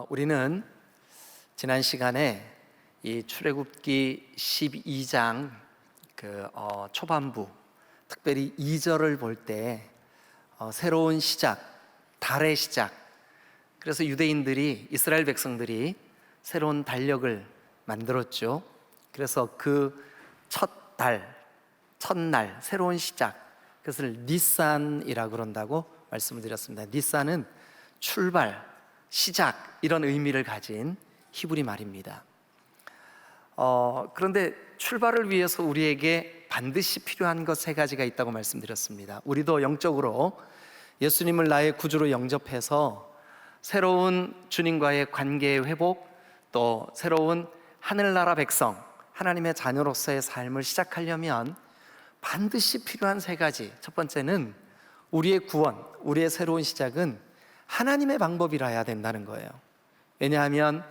우리는 지난 시간에 이 출애굽기 12장 초반부, 특별히 2절을 볼 때 새로운 시작, 달의 시작. 그래서 유대인들이, 이스라엘 백성들이 새로운 달력을 만들었죠. 그래서 그 첫 달, 첫날, 새로운 시작, 그것을 니산이라고 그런다고 말씀을 드렸습니다. 니산은 출발, 시작, 이런 의미를 가진 히브리 말입니다. 그런데 출발을 위해서 우리에게 반드시 필요한 것 세 가지가 있다고 말씀드렸습니다. 우리도 영적으로 예수님을 나의 구주로 영접해서 새로운 주님과의 관계의 회복, 또 새로운 하늘나라 백성, 하나님의 자녀로서의 삶을 시작하려면 반드시 필요한 세 가지. 첫 번째는 우리의 구원, 우리의 새로운 시작은 하나님의 방법이라야 된다는 거예요. 왜냐하면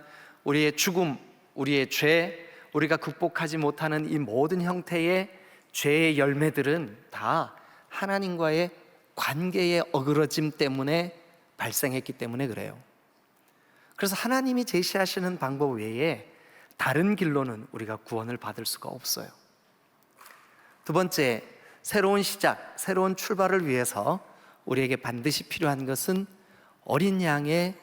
우리의 죽음, 우리의 죄, 우리가 극복하지 못하는 이 모든 형태의 죄의 열매들은 다 하나님과의 관계의 어그러짐 때문에 발생했기 때문에 그래요. 그래서 하나님이 제시하시는 방법 외에 다른 길로는 우리가 구원을 받을 수가 없어요. 두 번째, 새로운 시작, 새로운 출발을 위해서 우리에게 반드시 필요한 것은 어린 양의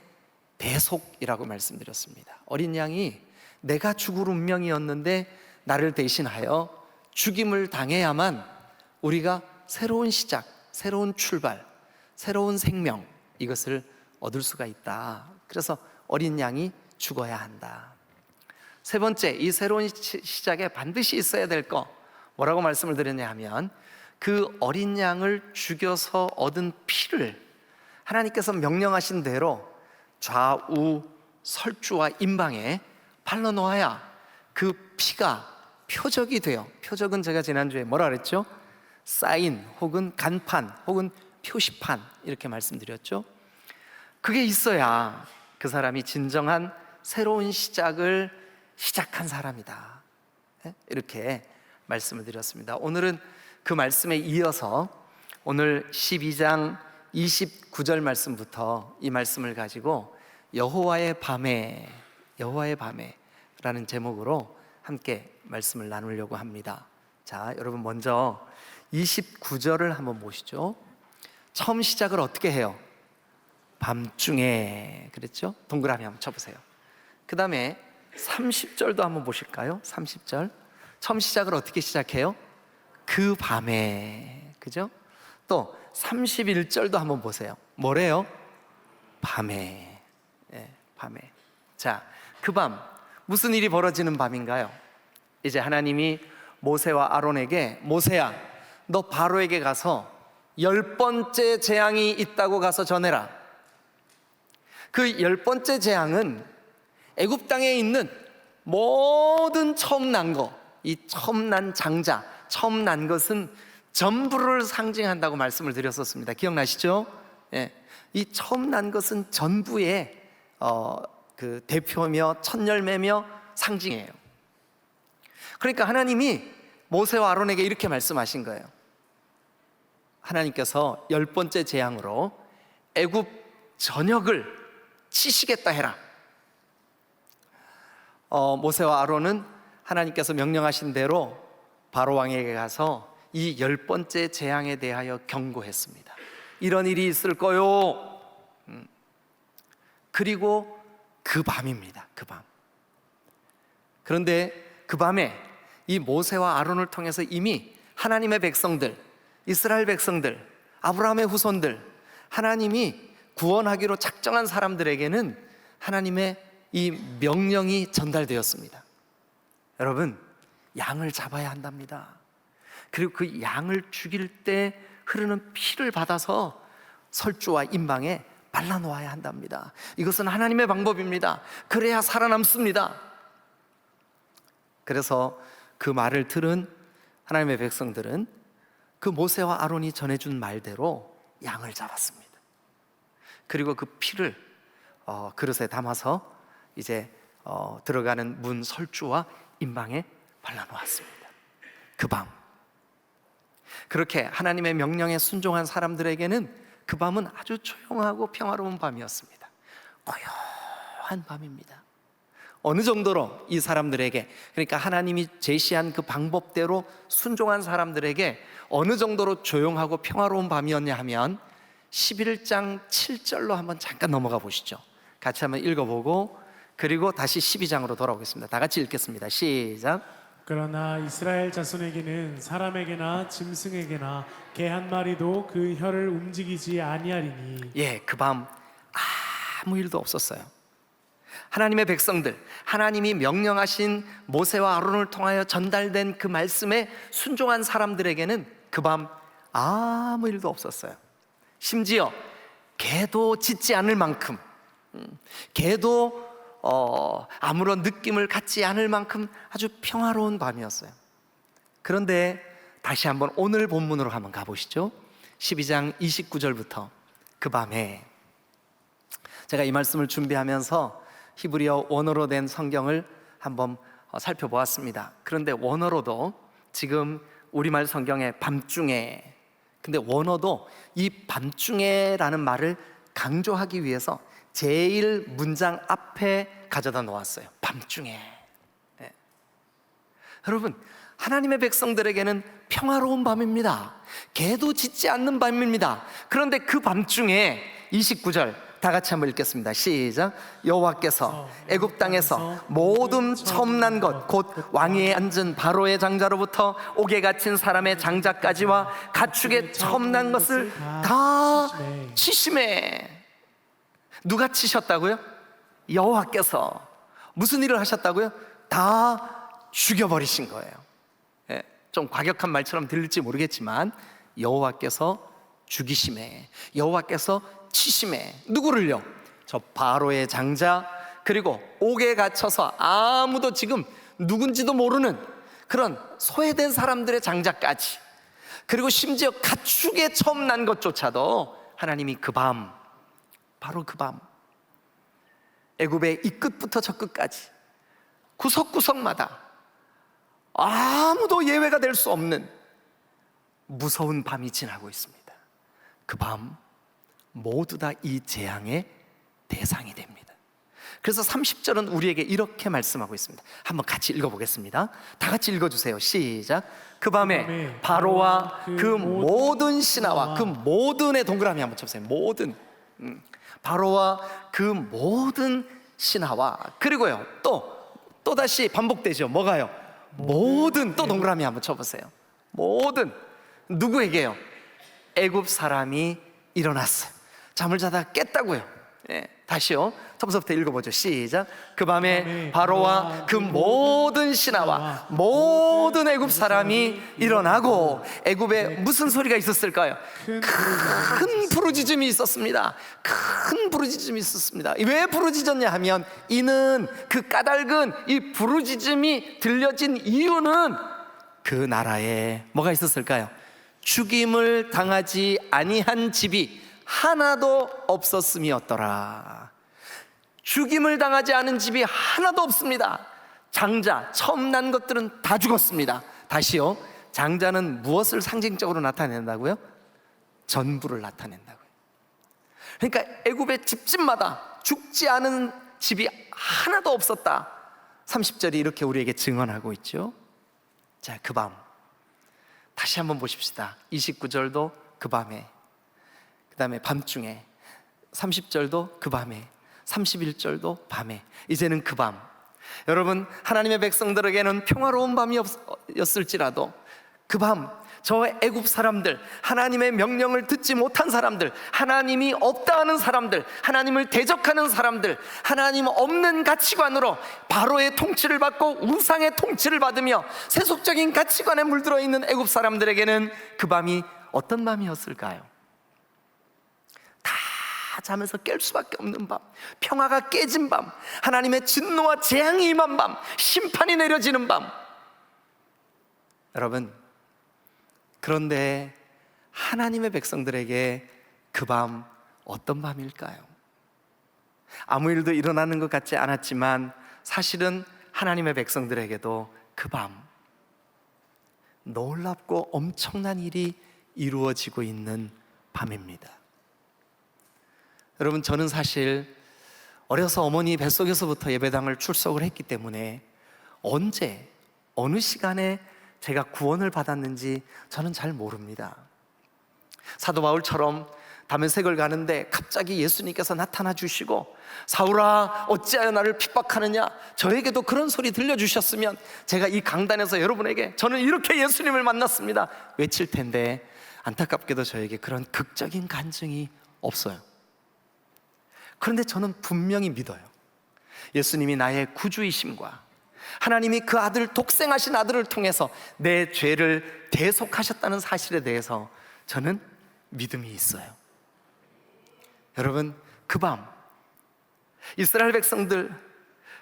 대속이라고 말씀드렸습니다. 어린 양이 내가 죽을 운명이었는데 나를 대신하여 죽임을 당해야만 우리가 새로운 시작, 새로운 출발, 새로운 생명, 이것을 얻을 수가 있다. 그래서 어린 양이 죽어야 한다. 세 번째, 이 새로운 시작에 반드시 있어야 될 거, 뭐라고 말씀을 드렸냐 하면 그 어린 양을 죽여서 얻은 피를 하나님께서 명령하신 대로 좌우 설주와 임방에 발라놓아야 그 피가 표적이 돼요. 표적은 제가 지난주에 뭐라 그랬죠? 사인 혹은 간판 혹은 표시판, 이렇게 말씀드렸죠. 그게 있어야 그 사람이 진정한 새로운 시작을 시작한 사람이다, 이렇게 말씀을 드렸습니다. 오늘은 그 말씀에 이어서 오늘 12장 29절 말씀부터 이 말씀을 가지고 여호와의 밤에, 여호와의 밤에 라는 제목으로 함께 말씀을 나누려고 합니다. 자, 여러분 먼저 29절을 한번 보시죠. 처음 시작을 어떻게 해요? 밤중에, 그랬죠? 동그라미 한번 쳐보세요. 그 다음에 30절도 한번 보실까요? 30절 처음 시작을 어떻게 시작해요? 그 밤에, 그죠? 또 31절도 한번 보세요. 뭐래요? 밤에. 밤에. 자, 그 밤 무슨 일이 벌어지는 밤인가요? 이제 하나님이 모세와 아론에게, 모세야, 너 바로에게 가서 10번째 재앙이 있다고 가서 전해라. 그 10번째 재앙은 애굽 땅에 있는 모든 처음 난 거, 이 처음 난 장자, 처음 난 것은 전부를 상징한다고 말씀을 드렸었습니다. 기억나시죠? 이 처음 난 것은 전부의 그 대표며 첫 열매며 상징이에요. 그러니까 하나님이 모세와 아론에게 이렇게 말씀하신 거예요. 하나님께서 10번째 재앙으로 애굽 전역을 치시겠다 해라. 모세와 아론은 하나님께서 명령하신 대로 바로 왕에게 가서 이 10번째 재앙에 대하여 경고했습니다. 이런 일이 있을 거요. 그리고 그 밤입니다. 그 밤. 그런데 그 밤에 이 모세와 아론을 통해서 이미 하나님의 백성들, 이스라엘 백성들, 아브라함의 후손들, 하나님이 구원하기로 작정한 사람들에게는 하나님의 이 명령이 전달되었습니다. 여러분, 양을 잡아야 한답니다. 그리고 그 양을 죽일 때 흐르는 피를 받아서 설주와 임방에 발라놓아야 한답니다. 이것은 하나님의 방법입니다. 그래야 살아남습니다. 그래서 그 말을 들은 하나님의 백성들은 그 모세와 아론이 전해준 말대로 양을 잡았습니다. 그리고 그 피를 그릇에 담아서 이제 들어가는 문 설주와 임방에 발라놓았습니다. 그 밤, 그렇게 하나님의 명령에 순종한 사람들에게는 그 밤은 아주 조용하고 평화로운 밤이었습니다. 조용한 밤입니다. 어느 정도로 이 사람들에게, 그러니까 하나님이 제시한 그 방법대로 순종한 사람들에게 어느 정도로 조용하고 평화로운 밤이었냐 하면 11장 7절로 한번 잠깐 넘어가 보시죠. 같이 한번 읽어보고 그리고 다시 12장으로 돌아오겠습니다. 다 같이 읽겠습니다. 시작. 그러나 이스라엘 자손에게는 사람에게나 짐승에게나 개 한 마리도 그 혀를 움직이지 아니하리니. 그 밤 아무 일도 없었어요. 하나님의 백성들, 하나님이 명령하신 모세와 아론을 통하여 전달된 그 말씀에 순종한 사람들에게는 그 밤 아무 일도 없었어요. 심지어 개도 짖지 않을 만큼, 개도 아무런 느낌을 갖지 않을 만큼 아주 평화로운 밤이었어요. 그런데 다시 한번 오늘 본문으로 한번 가보시죠. 12장 29절부터 그 밤에, 제가 이 말씀을 준비하면서 히브리어 원어로 된 성경을 한번 살펴보았습니다. 그런데 원어로도 지금 우리말 성경에 밤중에, 근데 원어도 이 밤중에라는 말을 강조하기 위해서 제일 문장 앞에 가져다 놓았어요. 밤중에. 여러분, 하나님의 백성들에게는 평화로운 밤입니다. 개도 짖지 않는 밤입니다. 그런데 그 밤중에 29절 다 같이 한번 읽겠습니다. 시작. 여호와께서 애굽 땅에서 모든 처음 난 것 곧 왕위에 앉은 바로의 장자로부터 옥에 갇힌 사람의 장자까지와 가축의 처음 난 것을 다 치심해. 누가 치셨다고요? 여호와께서. 무슨 일을 하셨다고요? 다 죽여버리신 거예요. 좀 과격한 말처럼 들릴지 모르겠지만 여호와께서 죽이심에, 여호와께서 치심에. 누구를요? 저 바로의 장자, 그리고 옥에 갇혀서 아무도 지금 누군지도 모르는 그런 소외된 사람들의 장자까지, 그리고 심지어 가축에 처음 난 것조차도 하나님이 그 밤, 바로 그 밤, 애굽의 이 끝부터 저 끝까지 구석구석마다 아무도 예외가 될 수 없는 무서운 밤이 지나고 있습니다. 그 밤 모두 다 이 재앙의 대상이 됩니다. 그래서 30절은 우리에게 이렇게 말씀하고 있습니다. 한번 같이 읽어보겠습니다. 다 같이 읽어주세요. 시작. 그 밤에 바로와 그 모든 신하와, 그 모든의 동그라미 한번 쳐보세요. 모든, 바로와 그 모든 신하와, 그리고요 또 다시 반복되죠. 뭐가요? 모든, 또 동그라미 한번 쳐보세요. 모든, 누구에게요? 애굽 사람이 일어났어요. 잠을 자다 깼다고요. 다시요. 처음부터 읽어보죠. 시작. 그 밤에 바로와 그 모든 신하와 모든 애굽 사람이 일어나고, 애굽에 무슨 소리가 있었을까요? 큰 부르짖음이 있었습니다. 큰 부르짖음이 있었습니다. 왜 부르짖었냐 하면, 이는 그 까닭은, 이 부르짖음이 들려진 이유는 그 나라에 뭐가 있었을까요? 죽임을 당하지 아니한 집이 하나도 없었음이었더라. 죽임을 당하지 않은 집이 하나도 없습니다. 장자, 처음 난 것들은 다 죽었습니다. 다시요. 장자는 무엇을 상징적으로 나타낸다고요? 전부를 나타낸다고요. 그러니까 애굽의 집집마다 죽지 않은 집이 하나도 없었다. 30절이 이렇게 우리에게 증언하고 있죠. 자, 그 밤 다시 한번 보십시다. 29절도 그 밤에, 그 다음에 밤중에, 30절도 그 밤에, 31절도 밤에, 이제는 그 밤. 여러분, 하나님의 백성들에게는 평화로운 밤이었을지라도 그 밤, 저 애굽 사람들, 하나님의 명령을 듣지 못한 사람들, 하나님이 없다 하는 사람들, 하나님을 대적하는 사람들, 하나님 없는 가치관으로 바로의 통치를 받고 우상의 통치를 받으며 세속적인 가치관에 물들어 있는 애굽 사람들에게는 그 밤이 어떤 밤이었을까요? 다 잠에서 깰 수밖에 없는 밤, 평화가 깨진 밤, 하나님의 진노와 재앙이 임한 밤, 심판이 내려지는 밤. 여러분, 그런데 하나님의 백성들에게 그 밤 어떤 밤일까요? 아무 일도 일어나는 것 같지 않았지만 사실은 하나님의 백성들에게도 그 밤 놀랍고 엄청난 일이 이루어지고 있는 밤입니다. 여러분, 저는 사실 어려서 어머니 뱃속에서부터 예배당을 출석을 했기 때문에 언제 어느 시간에 제가 구원을 받았는지 저는 잘 모릅니다. 사도 바울처럼 다메섹을 가는데 갑자기 예수님께서 나타나 주시고 사울아 어찌하여 나를 핍박하느냐, 저에게도 그런 소리 들려주셨으면 제가 이 강단에서 여러분에게 저는 이렇게 예수님을 만났습니다 외칠 텐데, 안타깝게도 저에게 그런 극적인 간증이 없어요. 그런데 저는 분명히 믿어요. 예수님이 나의 구주이심과 하나님이 그 아들, 독생하신 아들을 통해서 내 죄를 대속하셨다는 사실에 대해서 저는 믿음이 있어요. 여러분, 그 밤 이스라엘 백성들,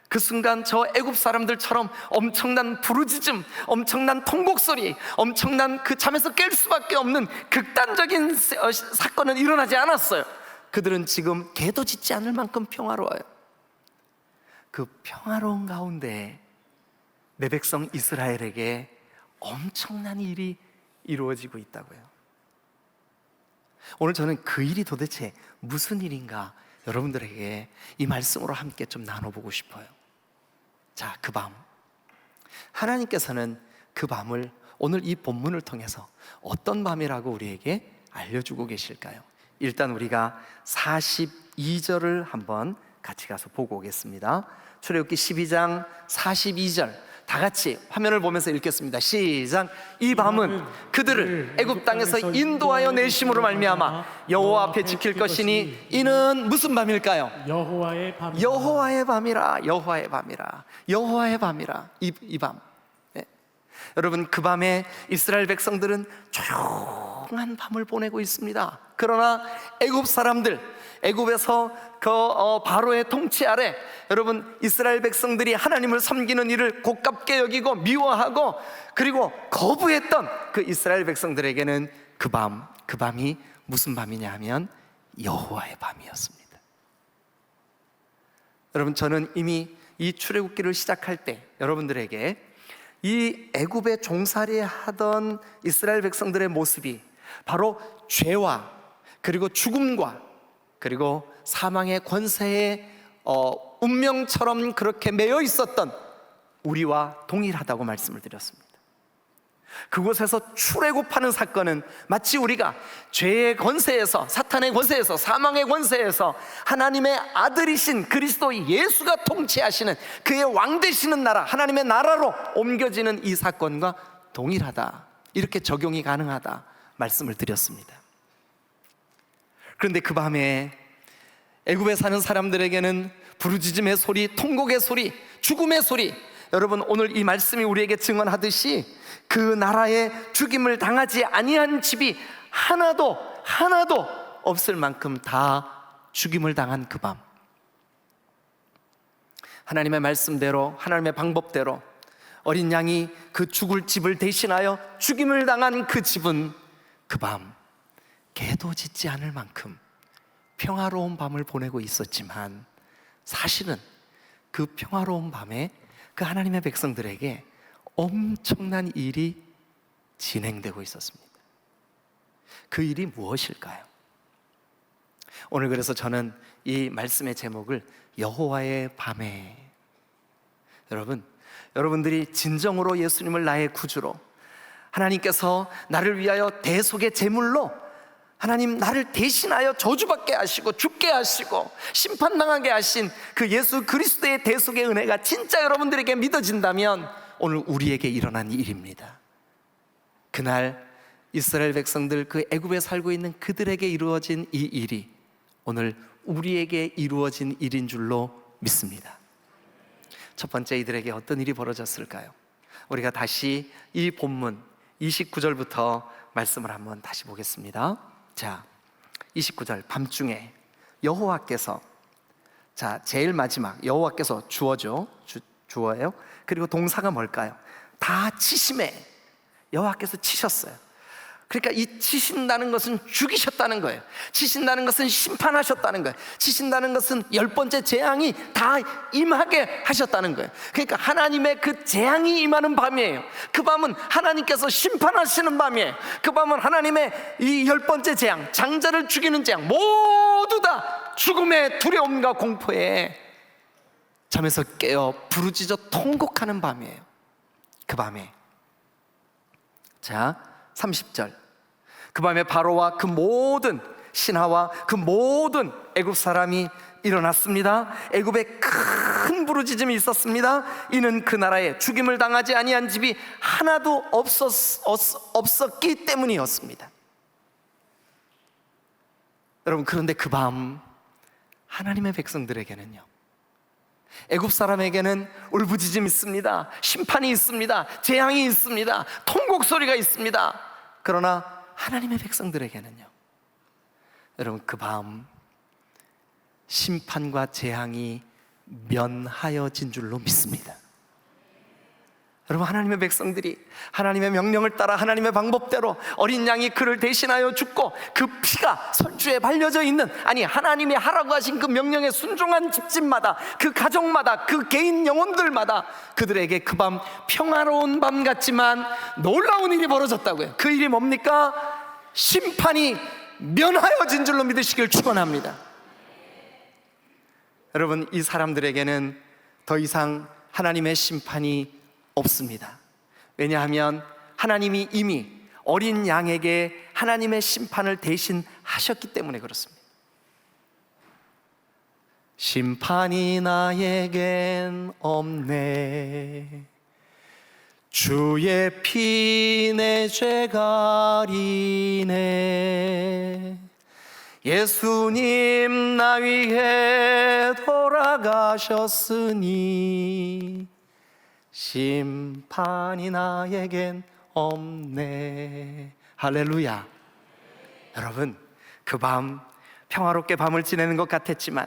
그 순간 저 애굽 사람들처럼 엄청난 부르짖음, 엄청난 통곡소리, 엄청난 그 잠에서 깰 수밖에 없는 극단적인 사건은 일어나지 않았어요. 그들은 지금 개도 짖지 않을 만큼 평화로워요. 그 평화로운 가운데 내 백성 이스라엘에게 엄청난 일이 이루어지고 있다고요. 오늘 저는 그 일이 도대체 무슨 일인가 여러분들에게 이 말씀으로 함께 좀 나눠보고 싶어요. 자, 그 밤, 하나님께서는 그 밤을 오늘 이 본문을 통해서 어떤 밤이라고 우리에게 알려주고 계실까요? 일단 우리가 42절을 한번 같이 가서 보고 오겠습니다. 출애굽기 12장 42절 다 같이 화면을 보면서 읽겠습니다. 시작. 이 밤은 그들을 애굽 땅에서 인도하여 내심으로 말미암아 여호와 앞에 지킬 것이니 이는 무슨 밤일까요? 여호와의 밤. 여호와의 밤이라, 여호와의 밤이라, 여호와의 밤이라. 이 밤. 네. 여러분, 그 밤에 이스라엘 백성들은 조용한 밤을 보내고 있습니다. 그러나 애굽 사람들, 애굽에서 그 바로의 통치 아래 여러분 이스라엘 백성들이 하나님을 섬기는 일을 곱깝게 여기고 미워하고 그리고 거부했던 그 이스라엘 백성들에게는 그 밤이 무슨 밤이냐 하면 여호와의 밤이었습니다. 여러분, 저는 이미 이 출애굽기를 시작할 때 여러분들에게 이 애굽에 종살이 하던 이스라엘 백성들의 모습이 바로 죄와 그리고 죽음과 그리고 사망의 권세의 운명처럼 그렇게 매여 있었던 우리와 동일하다고 말씀을 드렸습니다. 그곳에서 출애굽하는 사건은 마치 우리가 죄의 권세에서, 사탄의 권세에서, 사망의 권세에서 하나님의 아들이신 그리스도 예수가 통치하시는 그의 왕 되시는 나라, 하나님의 나라로 옮겨지는 이 사건과 동일하다, 이렇게 적용이 가능하다 말씀을 드렸습니다. 그런데 그 밤에 애굽에 사는 사람들에게는 부르짖음의 소리, 통곡의 소리, 죽음의 소리, 여러분 오늘 이 말씀이 우리에게 증언하듯이 그 나라에 죽임을 당하지 아니한 집이 하나도 없을 만큼 다 죽임을 당한 그 밤, 하나님의 말씀대로, 하나님의 방법대로 어린 양이 그 죽을 집을 대신하여 죽임을 당한 그 집은 그 밤 개도 짖지 않을 만큼 평화로운 밤을 보내고 있었지만, 사실은 그 평화로운 밤에 그 하나님의 백성들에게 엄청난 일이 진행되고 있었습니다. 그 일이 무엇일까요? 오늘 그래서 저는 이 말씀의 제목을 여호와의 밤에, 여러분들이 진정으로 예수님을 나의 구주로, 하나님께서 나를 위하여 대속의 제물로 하나님 나를 대신하여 저주받게 하시고 죽게 하시고 심판당하게 하신 그 예수 그리스도의 대속의 은혜가 진짜 여러분들에게 믿어진다면 오늘 우리에게 일어난 일입니다. 그날 이스라엘 백성들, 그 애굽에 살고 있는 그들에게 이루어진 이 일이 오늘 우리에게 이루어진 일인 줄로 믿습니다. 첫 번째, 이들에게 어떤 일이 벌어졌을까요? 우리가 다시 이 본문 29절부터 말씀을 한번 다시 보겠습니다. 자, 29절, 밤중에 여호와께서, 자, 제일 마지막 여호와께서 주어요. 그리고 동사가 뭘까요? 다 치심에, 여호와께서 치셨어요. 그러니까 이 치신다는 것은 죽이셨다는 거예요. 치신다는 것은 심판하셨다는 거예요. 치신다는 것은 10번째 재앙이 다 임하게 하셨다는 거예요. 그러니까 하나님의 그 재앙이 임하는 밤이에요. 그 밤은 하나님께서 심판하시는 밤이에요. 그 밤은 하나님의 이 10번째 재앙, 장자를 죽이는 재앙 모두 다 죽음의 두려움과 공포에 잠에서 깨어 부르짖어 통곡하는 밤이에요. 그 밤에, 자 30절, 그 밤에 바로와 그 모든 신하와 그 모든 애굽 사람이 일어났습니다. 애굽에 큰 부르짖음이 있었습니다. 이는 그 나라에 죽임을 당하지 아니한 집이 하나도 없었기 때문이었습니다. 여러분, 그런데 그 밤 하나님의 백성들에게는요, 애굽 사람에게는 울부짖음이 있습니다. 심판이 있습니다. 재앙이 있습니다. 통곡 소리가 있습니다. 그러나 하나님의 백성들에게는요, 여러분, 그 밤 심판과 재앙이 면하여진 줄로 믿습니다. 여러분, 하나님의 백성들이 하나님의 명령을 따라 하나님의 방법대로 어린 양이 그를 대신하여 죽고 그 피가 설주에 발려져 있는, 아니 하나님이 하라고 하신 그 명령에 순종한 집집마다, 그 가정마다, 그 개인 영혼들마다 그들에게 그 밤 평화로운 밤 같지만 놀라운 일이 벌어졌다고요. 그 일이 뭡니까? 심판이 면하여진 줄로 믿으시길 축원합니다. 여러분, 이 사람들에게는 더 이상 하나님의 심판이 없습니다. 왜냐하면 하나님이 이미 어린 양에게 하나님의 심판을 대신 하셨기 때문에 그렇습니다. 심판이 나에겐 없네, 주의 피 내 죄 가리네, 예수님 나 위해 돌아가셨으니 심판이 나에겐 없네. 할렐루야. 여러분, 그 밤 평화롭게 밤을 지내는 것 같았지만,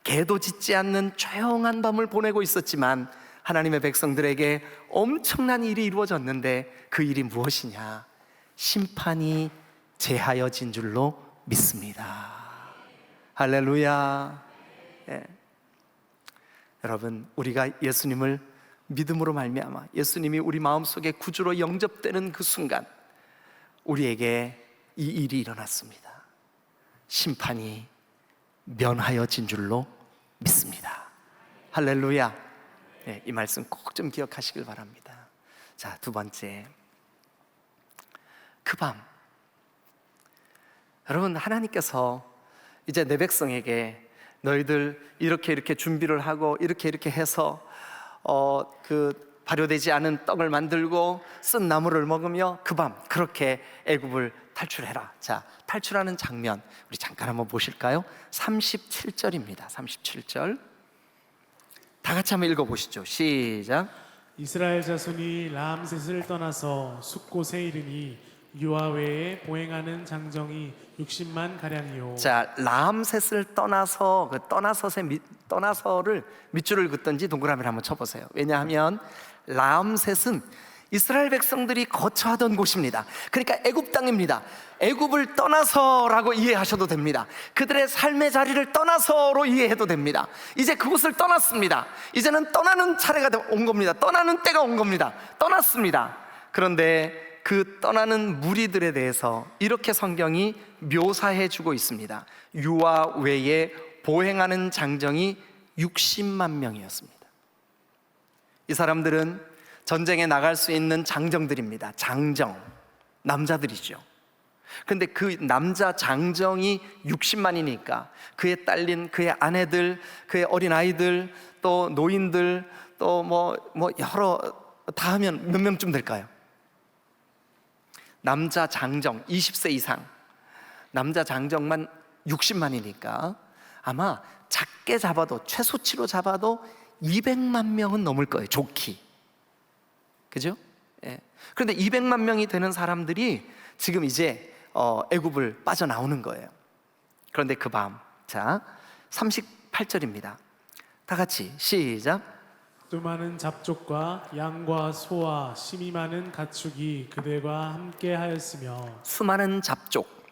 개도 짖지 않는 조용한 밤을 보내고 있었지만, 하나님의 백성들에게 엄청난 일이 이루어졌는데, 그 일이 무엇이냐? 심판이 제하여진 줄로 믿습니다. 할렐루야. 예. 여러분, 우리가 예수님을 믿음으로 말미암아 예수님이 우리 마음속에 구주로 영접되는 그 순간, 우리에게 이 일이 일어났습니다. 심판이 면하여진 줄로 믿습니다. 할렐루야. 네, 이 말씀 꼭 좀 기억하시길 바랍니다. 자, 두 번째, 그 밤, 여러분, 하나님께서 이제 내 백성에게 너희들 이렇게 준비를 하고 이렇게 해서 그 발효되지 않은 떡을 만들고 쓴 나물을 먹으며 그 밤 그렇게 애굽을 탈출해라. 자, 탈출하는 장면 우리 잠깐 한번 보실까요? 37절입니다. 37절 다 같이 한번 읽어보시죠. 시작. 이스라엘 자손이 라암셋을 떠나서 숫곳에 이르니 유아 외에 보행하는 장정이 60만 가량이요. 자, 라암셋을 떠나서 그 떠나서를 밑줄을 긋든지 동그라미를 한번 쳐보세요. 왜냐하면 라암셋은 이스라엘 백성들이 거처하던 곳입니다. 그러니까 애굽 땅입니다. 애굽을 떠나서라고 이해하셔도 됩니다. 그들의 삶의 자리를 떠나서로 이해해도 됩니다. 이제 그곳을 떠났습니다. 이제는 떠나는 차례가 온 겁니다. 떠나는 때가 온 겁니다. 떠났습니다. 그런데 그 떠나는 무리들에 대해서 이렇게 성경이 묘사해 주고 있습니다. 유아 외에 보행하는 장정이 60만 명이었습니다. 이 사람들은 전쟁에 나갈 수 있는 장정들입니다. 장정, 남자들이죠. 그런데 그 남자 장정이 60만이니까 그에 딸린 그의 아내들, 그의 어린아이들, 또 노인들, 또 뭐 여러 다 하면 몇 명쯤 될까요? 남자 장정 20세 이상 남자 장정만 60만이니까 아마 작게 잡아도 최소치로 잡아도 200만 명은 넘을 거예요. 좋기. 그죠? 예. 그런데 200만 명이 되는 사람들이 지금 이제 애굽을 빠져나오는 거예요. 그런데 그 밤, 자 38절입니다. 다 같이 시작. 수많은 잡족과 양과 소와 심이 많은 가축이 그들과 함께 하였으며. 수많은 잡족,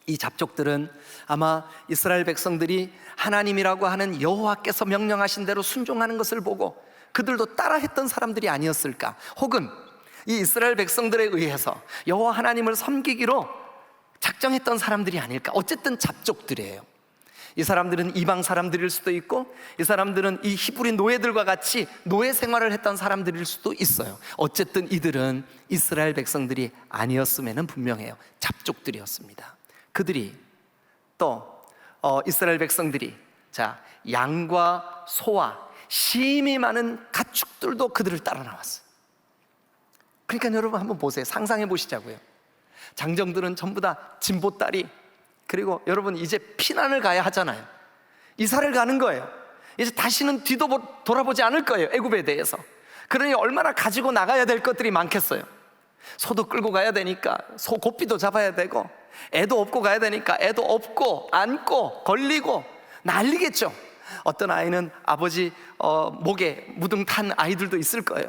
이 잡족들은 아마 이스라엘 백성들이 하나님이라고 하는 여호와께서 명령하신 대로 순종하는 것을 보고 그들도 따라했던 사람들이 아니었을까? 혹은 이 이스라엘 백성들에 의해서 여호와 하나님을 섬기기로 작정했던 사람들이 아닐까? 어쨌든 잡족들이에요. 이 사람들은 이방 사람들일 수도 있고, 이 사람들은 이 히브리 노예들과 같이 노예 생활을 했던 사람들일 수도 있어요. 어쨌든 이들은 이스라엘 백성들이 아니었음에는 분명해요. 잡족들이었습니다. 그들이 또 이스라엘 백성들이 양과 소와 심히 많은 가축들도 그들을 따라 나왔어요. 그러니까 여러분 한번 보세요. 상상해 보시자고요. 장정들은 전부 다 진보딸이, 그리고 여러분 이제 피난을 가야 하잖아요. 이사를 가는 거예요. 이제 다시는 뒤도 돌아보지 않을 거예요, 애굽에 대해서. 그러니 얼마나 가지고 나가야 될 것들이 많겠어요. 소도 끌고 가야 되니까 소 고삐도 잡아야 되고, 애도 업고 가야 되니까 애도 업고 안고 걸리고 난리겠죠. 어떤 아이는 아버지 목에 무등 탄 아이들도 있을 거예요.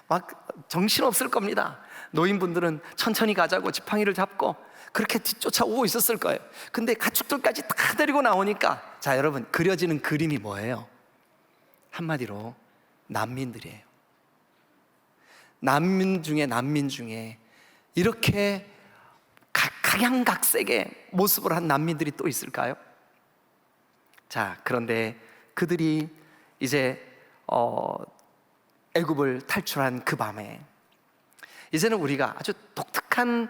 막 정신없을 겁니다. 노인분들은 천천히 가자고 지팡이를 잡고 그렇게 뒤쫓아오고 있었을 거예요. 근데 가축들까지 다 데리고 나오니까, 자 여러분, 그려지는 그림이 뭐예요? 한마디로 난민들이에요. 난민 중에 이렇게 각양각색의 모습을 한 난민들이 또 있을까요? 자, 그런데 그들이 이제 애굽을 탈출한 그 밤에, 이제는 우리가 아주 독특한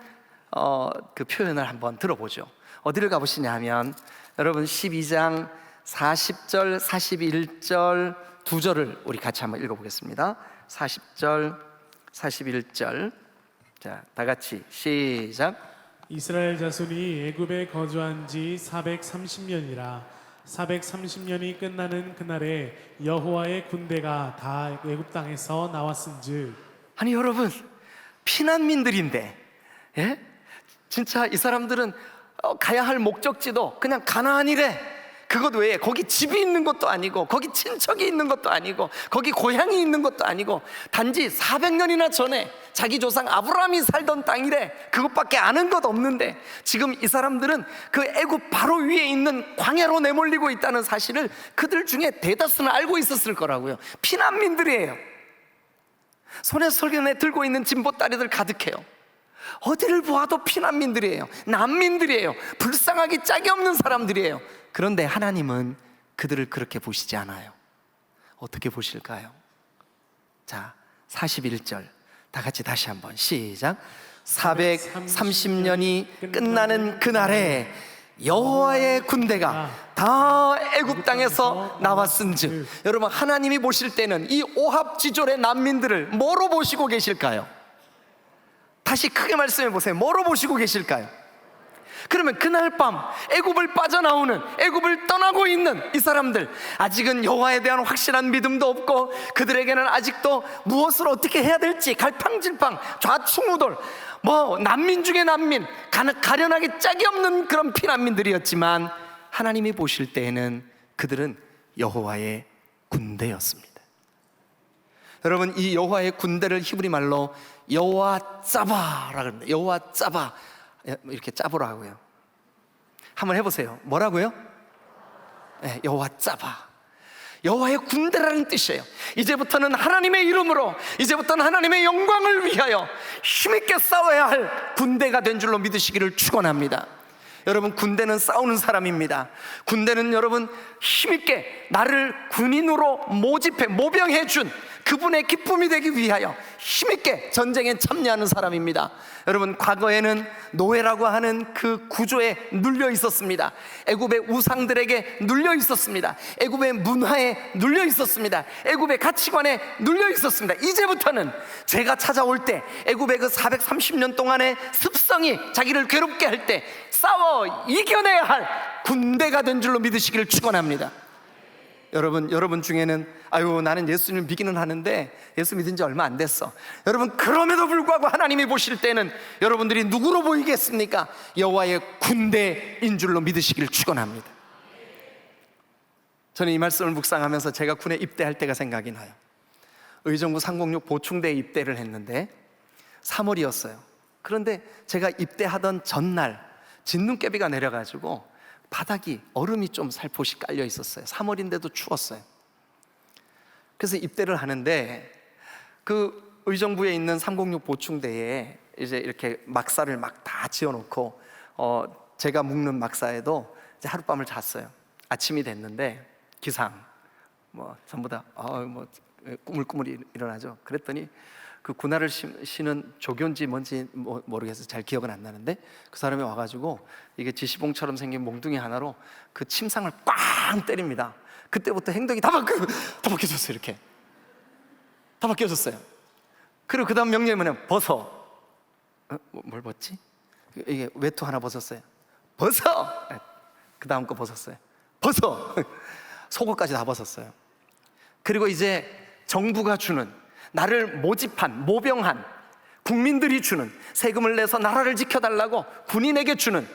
그 표현을 한번 들어보죠. 어디를 가보시냐 하면, 여러분 12장 40절, 41절 두 절을 우리 같이 한번 읽어보겠습니다. 40절, 41절. 자, 다 같이 시작. 이스라엘 자손이 애굽에 거주한 지 430년이라 430년이 끝나는 그날에 여호와의 군대가 다 애굽 땅에서 나왔은즉. 아니 여러분, 피난민들인데, 예? 진짜 이 사람들은 가야 할 목적지도 그냥 가나안이래. 그것 외에 거기 집이 있는 것도 아니고, 거기 친척이 있는 것도 아니고, 거기 고향이 있는 것도 아니고, 단지 400년이나 전에 자기 조상 아브라함이 살던 땅이래. 그것밖에 아는 것 없는데, 지금 이 사람들은 그 애굽 바로 위에 있는 광야로 내몰리고 있다는 사실을 그들 중에 대다수는 알고 있었을 거라고요. 피난민들이에요. 손에 설교내 들고 있는 진보다리들 가득해요. 어디를 보아도 피난민들이에요. 난민들이에요. 불쌍하기 짝이 없는 사람들이에요. 그런데 하나님은 그들을 그렇게 보시지 않아요. 어떻게 보실까요? 자, 41절 다 같이 다시 한번 시작. 430년이 끝나는 그날에 여호와의 군대가 다 애굽 땅에서 나왔은즉. 여러분, 하나님이 보실 때는 이 오합지졸의 난민들을 뭐로 보시고 계실까요? 다시 크게 말씀해 보세요. 뭐로 보시고 계실까요? 그러면 그날 밤 애굽을 빠져나오는, 애굽을 떠나고 있는 이 사람들, 아직은 여호와에 대한 확실한 믿음도 없고, 그들에게는 아직도 무엇을 어떻게 해야 될지 갈팡질팡, 좌충우돌, 난민 중에 난민, 가련하기 짝이 없는 그런 피난민들이었지만, 하나님이 보실 때에는 그들은 여호와의 군대였습니다. 여러분, 이 여호와의 군대를 히브리 말로 여호와 짜바라고 합니다. 여호와 짜바, 이렇게 짜보라 하고요. 한번 해보세요. 뭐라고요? 네, 여호와 짜바. 여호와의 군대라는 뜻이에요. 이제부터는 하나님의 이름으로, 이제부터는 하나님의 영광을 위하여 힘있게 싸워야 할 군대가 된 줄로 믿으시기를 축원합니다. 여러분, 군대는 싸우는 사람입니다. 군대는 여러분 힘있게 나를 군인으로 모병해 준 그분의 기쁨이 되기 위하여 힘있게 전쟁에 참여하는 사람입니다. 여러분, 과거에는 노예라고 하는 그 구조에 눌려 있었습니다. 애굽의 우상들에게 눌려 있었습니다. 애굽의 문화에 눌려 있었습니다. 애굽의 가치관에 눌려 있었습니다. 이제부터는 제가 찾아올 때 애굽의 그 430년 동안의 습성이 자기를 괴롭게 할 때 싸워 이겨내야 할 군대가 된 줄로 믿으시기를 축원합니다. 여러분 중에는 나는 예수님을 믿기는 하는데 예수 믿은 지 얼마 안 됐어. 여러분, 그럼에도 불구하고 하나님이 보실 때는 여러분들이 누구로 보이겠습니까? 여호와의 군대인 줄로 믿으시기를 축원합니다. 저는 이 말씀을 묵상하면서 제가 군에 입대할 때가 생각이 나요. 의정부 306 보충대에 입대를 했는데 3월이었어요. 그런데 제가 입대하던 전날 진눈깨비가 내려가지고 바닥이 얼음이 좀 살포시 깔려 있었어요. 3월인데도 추웠어요. 그래서 입대를 하는데 그 의정부에 있는 306 보충대에 이제 이렇게 막사를 막 다 지어놓고 제가 묵는 막사에도 이제 하룻밤을 잤어요. 아침이 됐는데 기상 뭐 전부 다 꾸물꾸물 일어나죠. 그랬더니 그 군화를 신은 조교인지 뭔지 모르겠어요. 잘 기억은 안 나는데 그 사람이 와가지고 이게 지시봉처럼 생긴 몽둥이 하나로 그 침상을 꽝 때립니다. 그때부터 행동이 다 바뀌어졌어요. 이렇게 다 바뀌어졌어요. 그리고 그 다음 명령이 뭐냐면 벗어. 뭘 벗지? 이게 외투 하나 벗었어요. 벗어. 그 다음 거 벗었어요. 벗어. 속옷까지 다 벗었어요. 그리고 이제 정부가 주는, 나를 모집한, 모병한 국민들이 주는, 세금을 내서 나라를 지켜달라고 군인에게 주는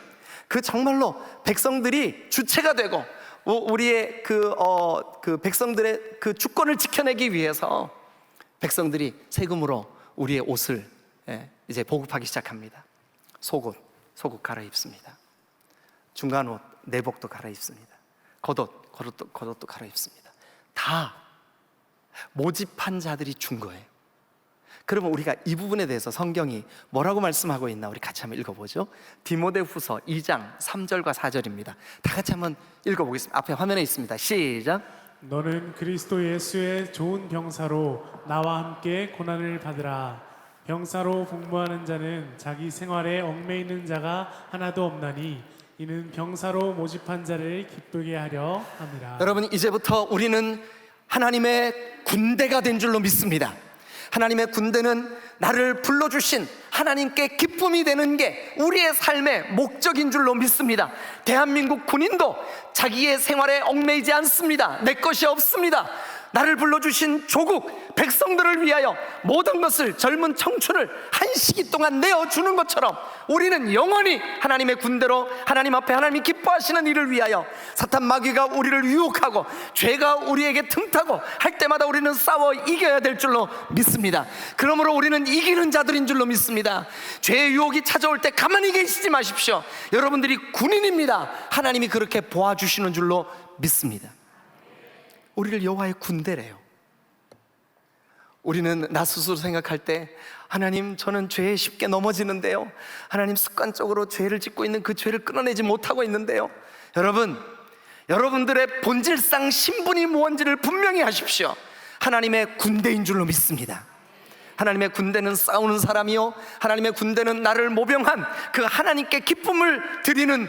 그 정말로 백성들이 주체가 되고 우리의 그 백성들의 그 주권을 지켜내기 위해서 백성들이 세금으로 우리의 옷을 이제 보급하기 시작합니다. 속옷 갈아입습니다. 중간 옷, 내복도 갈아입습니다. 겉옷도 갈아입습니다. 다 모집한 자들이 준 거예요. 그러면 우리가 이 부분에 대해서 성경이 뭐라고 말씀하고 있나 우리 같이 한번 읽어보죠. 디모데후서 2장 3절과 4절입니다. 다 같이 한번 읽어보겠습니다. 앞에 화면에 있습니다. 시작. 너는 그리스도 예수의 좋은 병사로 나와 함께 고난을 받으라. 병사로 복무하는 자는 자기 생활에 얽매이는 자가 하나도 없나니 이는 병사로 모집한 자를 기쁘게 하려 함이라. 여러분, 이제부터 우리는 하나님의 군대가 된 줄로 믿습니다. 하나님의 군대는 나를 불러주신 하나님께 기쁨이 되는 게 우리의 삶의 목적인 줄로 믿습니다. 대한민국 군인도 자기의 생활에 얽매이지 않습니다. 내 것이 없습니다. 나를 불러주신 조국 백성들을 위하여 모든 것을, 젊은 청춘을 한 시기 동안 내어주는 것처럼 우리는 영원히 하나님의 군대로 하나님 앞에 하나님이 기뻐하시는 일을 위하여 사탄 마귀가 우리를 유혹하고 죄가 우리에게 틈타고 할 때마다 우리는 싸워 이겨야 될 줄로 믿습니다. 그러므로 우리는 이기는 자들인 줄로 믿습니다. 죄의 유혹이 찾아올 때 가만히 계시지 마십시오. 여러분들이 군인입니다. 하나님이 그렇게 보아주시는 줄로 믿습니다. 우리를 여호와의 군대래요. 우리는 나 스스로 생각할 때 하나님, 저는 죄에 쉽게 넘어지는데요, 하나님, 습관적으로 죄를 짓고 있는 그 죄를 끊어내지 못하고 있는데요. 여러분들의 본질상 신분이 무엇인지를 분명히 하십시오. 하나님의 군대인 줄로 믿습니다. 하나님의 군대는 싸우는 사람이요, 하나님의 군대는 나를 모병한 그 하나님께 기쁨을 드리는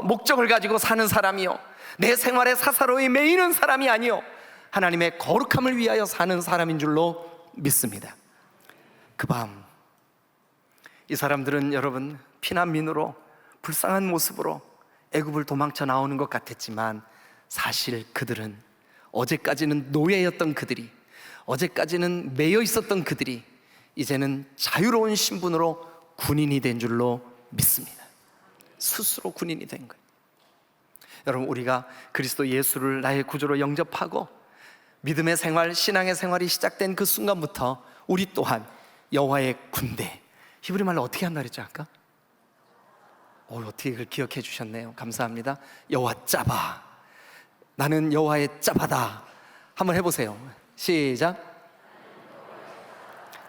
목적을 가지고 사는 사람이요, 내 생활에 사사로이 매이는 사람이 아니요, 하나님의 거룩함을 위하여 사는 사람인 줄로 믿습니다. 그 밤 이 사람들은 여러분 피난민으로 불쌍한 모습으로 애굽을 도망쳐 나오는 것 같았지만 사실 그들은 어제까지는 노예였던 그들이, 어제까지는 매여 있었던 그들이 이제는 자유로운 신분으로 군인이 된 줄로 믿습니다. 스스로 군인이 된 거예요. 여러분, 우리가 그리스도 예수를 나의 구주로 영접하고 믿음의 생활, 신앙의 생활이 시작된 그 순간부터 우리 또한 여호와의 군대, 히브리 말로 어떻게 한다 그랬죠 아까? 어떻게 그걸 기억해 주셨네요. 감사합니다. 여호와 짜바, 나는 여호와의 짜바다. 한번 해보세요. 시작.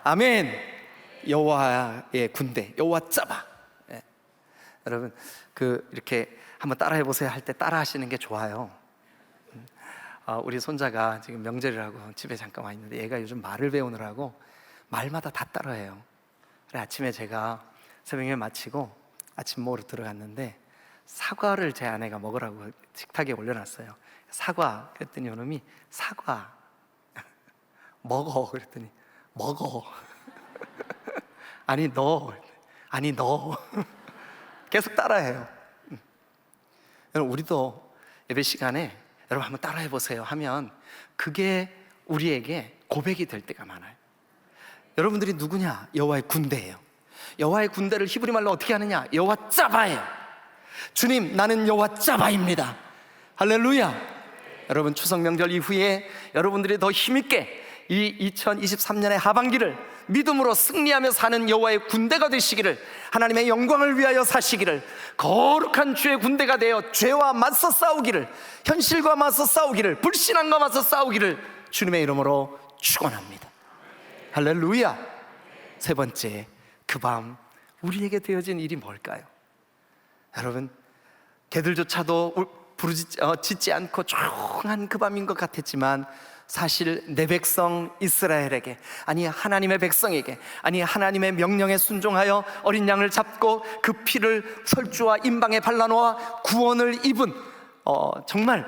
아멘. 여호와의 군대, 여호와 짜바. 네. 여러분, 이렇게 한번 따라해 보세요 할 때 따라 하시는 게 좋아요. 우리 손자가 지금 명절이라고 집에 잠깐 와 있는데 얘가 요즘 말을 배우느라고 말마다 다 따라해요. 그래, 아침에 제가 새벽에 마치고 아침 먹으러 들어갔는데 사과를 제 아내가 먹으라고 식탁에 올려놨어요. 사과 그랬더니 요놈이 사과 먹어 그랬더니 먹어 아니 너 계속 따라해요. 여러분, 우리도 예배 시간에 여러분 한번 따라해 보세요 하면 그게 우리에게 고백이 될 때가 많아요. 여러분들이 누구냐? 여호와의 군대예요. 여호와의 군대를 히브리 말로 어떻게 하느냐? 여호와 짜바예요. 주님, 나는 여호와 짜바입니다. 할렐루야. 여러분, 추석 명절 이후에 여러분들이 더 힘있게 이 2023년의 하반기를 믿음으로 승리하며 사는 여호와의 군대가 되시기를, 하나님의 영광을 위하여 사시기를, 거룩한 주의 군대가 되어 죄와 맞서 싸우기를, 현실과 맞서 싸우기를, 불신앙과 맞서 싸우기를 주님의 이름으로 축원합니다. 할렐루야. 세 번째, 그 밤 우리에게 되어진 일이 뭘까요? 여러분, 개들조차도 짖지 않고 조용한 그 밤인 것 같았지만 사실 내 백성 이스라엘에게, 아니 하나님의 백성에게, 아니 하나님의 명령에 순종하여 어린 양을 잡고 그 피를 설주와 임방에 발라놓아 구원을 입은 정말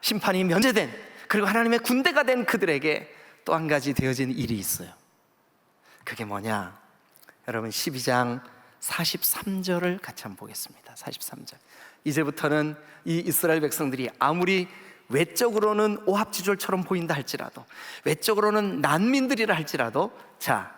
심판이 면제된, 그리고 하나님의 군대가 된 그들에게 또 한 가지 되어진 일이 있어요. 그게 뭐냐? 여러분 12장 43절을 같이 한번 보겠습니다. 43절. 이제부터는 이 이스라엘 백성들이 아무리 외적으로는 오합지졸처럼 보인다 할지라도, 외적으로는 난민들이라 할지라도, 자,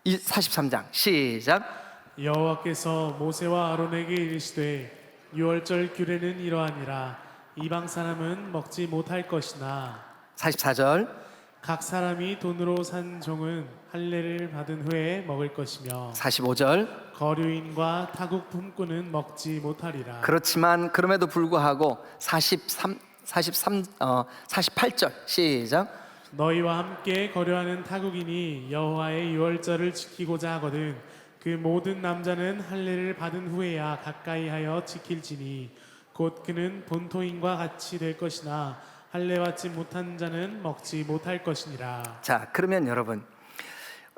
이 43장 시작. 여호와께서 모세와 아론에게 이르시되 유월절 규례는 이러하니라. 이방 사람은 먹지 못할 것이나 44절. 각 사람이 돈으로 산 종은 할례를 받은 후에 먹을 것이며 45절. 거류인과 타국 품꾼은 먹지 못하리라. 그렇지만 그럼에도 불구하고 48절 시작. 너희와 함께 거류하는 타국인이 여호와의 유월절을 지키고자 하거든 그 모든 남자는 할례를 받은 후에야 가까이하여 지킬지니 곧 그는 본토인과 같이 될 것이나 할례 받지 못한 자는 먹지 못할 것이니라. 자, 그러면 여러분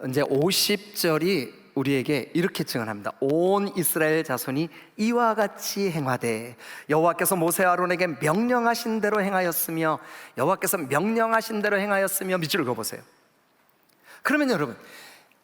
이제 50절이 우리에게 이렇게 증언합니다. 온 이스라엘 자손이 이와 같이 행하되 여호와께서 모세와 아론에게 명령하신 대로 행하였으며, 여호와께서 명령하신 대로 행하였으며, 밑줄 그어보세요. 그러면 여러분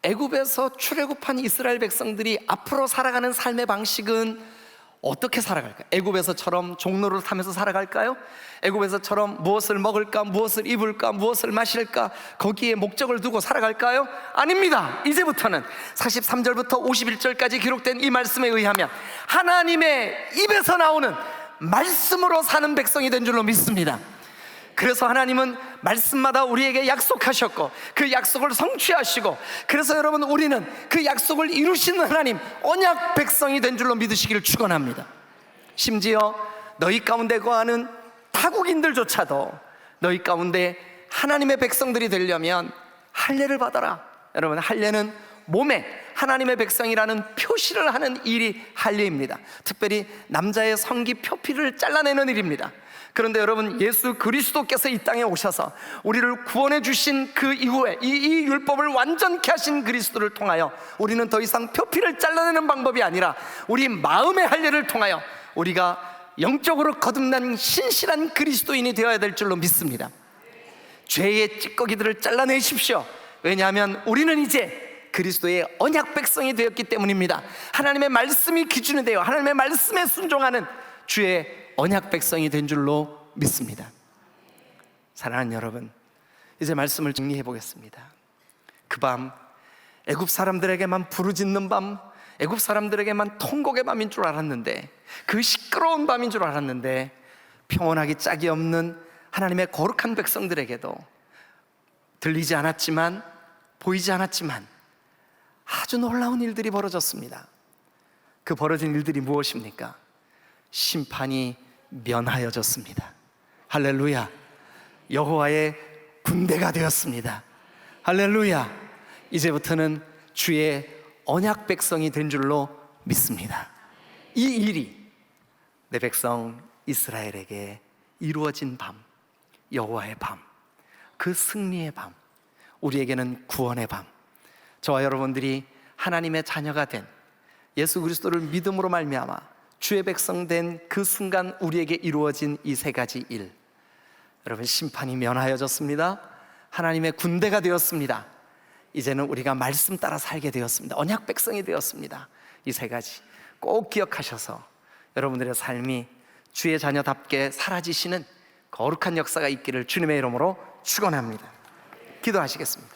애굽에서 출애굽한 이스라엘 백성들이 앞으로 살아가는 삶의 방식은 어떻게 살아갈까요? 애굽에서처럼 종로를 타면서 살아갈까요? 애굽에서처럼 무엇을 먹을까, 무엇을 입을까, 무엇을 마실까, 거기에 목적을 두고 살아갈까요? 아닙니다. 이제부터는 43절부터 51절까지 기록된 이 말씀에 의하면 하나님의 입에서 나오는 말씀으로 사는 백성이 된 줄로 믿습니다. 그래서 하나님은 말씀마다 우리에게 약속하셨고 그 약속을 성취하시고, 그래서 여러분 우리는 그 약속을 이루시는 하나님, 언약 백성이 된 줄로 믿으시기를 축원합니다. 심지어 너희 가운데 거하는 타국인들조차도 너희 가운데 하나님의 백성들이 되려면 할례를 받아라. 여러분 할례는 몸에 하나님의 백성이라는 표시를 하는 일이 할례입니다. 특별히 남자의 성기 표피를 잘라내는 일입니다. 그런데 여러분 예수 그리스도께서 이 땅에 오셔서 우리를 구원해 주신 그 이후에 이 율법을 완전케 하신 그리스도를 통하여 우리는 더 이상 표피를 잘라내는 방법이 아니라 우리 마음의 할례를 통하여 우리가 영적으로 거듭난 신실한 그리스도인이 되어야 될 줄로 믿습니다. 죄의 찌꺼기들을 잘라내십시오. 왜냐하면 우리는 이제 그리스도의 언약 백성이 되었기 때문입니다. 하나님의 말씀이 기준이 되어 하나님의 말씀에 순종하는 주의 언약 백성이 된 줄로 믿습니다. 사랑하는 여러분, 이제 말씀을 정리해 보겠습니다. 그 밤 애굽 사람들에게만 부르짖는 밤, 애굽 사람들에게만 통곡의 밤인 줄 알았는데, 그 시끄러운 밤인 줄 알았는데, 평온하기 짝이 없는 하나님의 거룩한 백성들에게도 들리지 않았지만, 보이지 않았지만 아주 놀라운 일들이 벌어졌습니다. 그 벌어진 일들이 무엇입니까? 심판이 면하여졌습니다. 할렐루야. 여호와의 군대가 되었습니다. 할렐루야. 이제부터는 주의 언약 백성이 된 줄로 믿습니다. 이 일이 내 백성 이스라엘에게 이루어진 밤, 여호와의 밤, 그 승리의 밤, 우리에게는 구원의 밤, 저와 여러분들이 하나님의 자녀가 된 예수 그리스도를 믿음으로 말미암아 주의 백성 된 그 순간 우리에게 이루어진 이 세 가지 일, 여러분 심판이 면하여졌습니다. 하나님의 군대가 되었습니다. 이제는 우리가 말씀 따라 살게 되었습니다. 언약 백성이 되었습니다. 이 세 가지 꼭 기억하셔서 여러분들의 삶이 주의 자녀답게 사라지시는 거룩한 역사가 있기를 주님의 이름으로 축원합니다. 기도하시겠습니다.